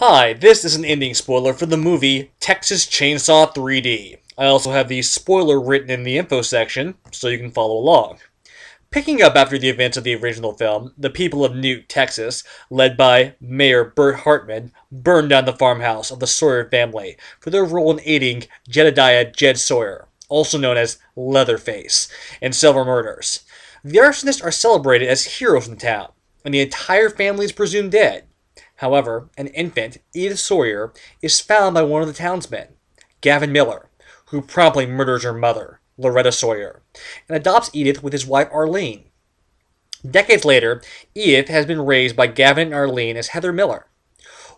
Hi, this is an ending spoiler for the movie Texas Chainsaw 3D. I also have the spoiler written in the info section, so you can follow along. Picking up after the events of the original film, the people of Newt, Texas, led by Mayor Burt Hartman, burned down the farmhouse of the Sawyer family for their role in aiding Jedidiah Jed Sawyer, also known as Leatherface, in several murders. The arsonists are celebrated as heroes in the town, and the entire family is presumed dead. However, an infant, Edith Sawyer, is found by one of the townsmen, Gavin Miller, who promptly murders her mother, Loretta Sawyer, and adopts Edith with his wife Arlene. Decades later, Edith has been raised by Gavin and Arlene as Heather Miller.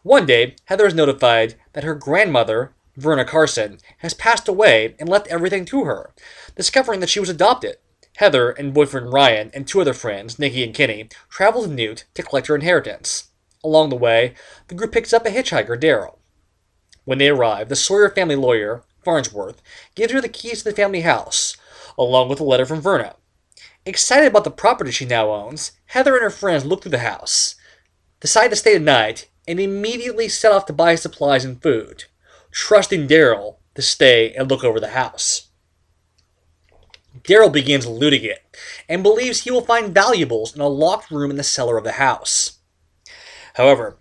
One day, Heather is notified that her grandmother, Verna Carson, has passed away and left everything to her. Discovering that she was adopted, Heather and boyfriend Ryan and two other friends, Nikki and Kenny, travel to Newt to collect her inheritance. Along the way, the group picks up a hitchhiker, Darryl. When they arrive, the Sawyer family lawyer, Farnsworth, gives her the keys to the family house, along with a letter from Verna. Excited about the property she now owns, Heather and her friends look through the house, decide to stay the night, and immediately set off to buy supplies and food, trusting Darryl to stay and look over the house. Darryl begins looting it, and believes he will find valuables in a locked room in the cellar of the house. However,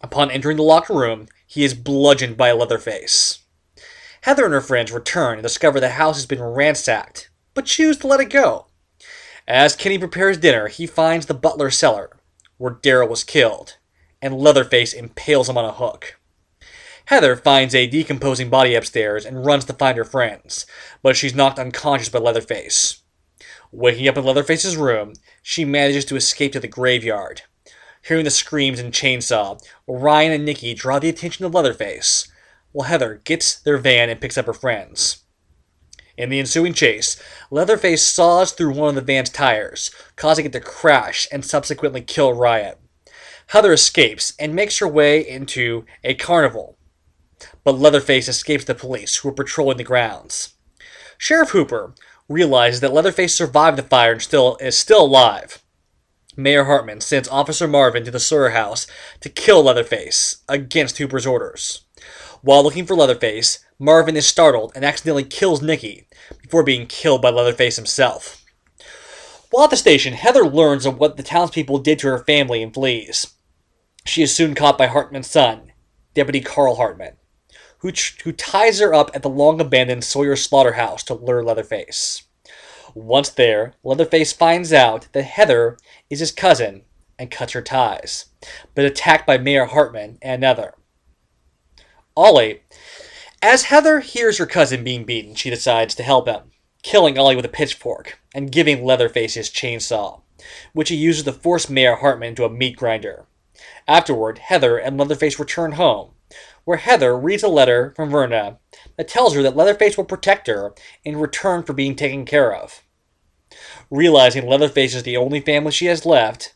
upon entering the locked room, he is bludgeoned by Leatherface. Heather and her friends return and discover the house has been ransacked, but choose to let it go. As Kenny prepares dinner, he finds the butler's cellar, where Darryl was killed, and Leatherface impales him on a hook. Heather finds a decomposing body upstairs and runs to find her friends, but she's knocked unconscious by Leatherface. Waking up in Leatherface's room, she manages to escape to the graveyard. Hearing the screams and chainsaw, Ryan and Nikki draw the attention of Leatherface, while Heather gets their van and picks up her friends. In the ensuing chase, Leatherface saws through one of the van's tires, causing it to crash and subsequently kill Ryan. Heather escapes and makes her way into a carnival, but Leatherface escapes the police, who are patrolling the grounds. Sheriff Hooper realizes that Leatherface survived the fire and is still alive. Mayor Hartman sends Officer Marvin to the Sawyer house to kill Leatherface, against Hooper's orders. While looking for Leatherface, Marvin is startled and accidentally kills Nikki, before being killed by Leatherface himself. While at the station, Heather learns of what the townspeople did to her family and flees. She is soon caught by Hartman's son, Deputy Carl Hartman, who ties her up at the long-abandoned Sawyer slaughterhouse to lure Leatherface. Once there, Leatherface finds out that Heather is his cousin and cuts her ties, but attacked by Mayor Hartman and another. Ollie. As Heather hears her cousin being beaten, she decides to help him, killing Ollie with a pitchfork and giving Leatherface his chainsaw, which he uses to force Mayor Hartman into a meat grinder. Afterward, Heather and Leatherface return home, where Heather reads a letter from Verna that tells her that Leatherface will protect her in return for being taken care of. Realizing Leatherface is the only family she has left,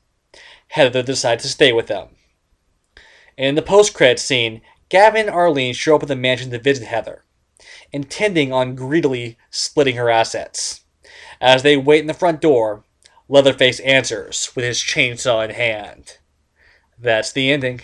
Heather decides to stay with them. In the post-credits scene, Gavin and Arlene show up at the mansion to visit Heather, intending on greedily splitting her assets. As they wait in the front door, Leatherface answers with his chainsaw in hand. That's the ending.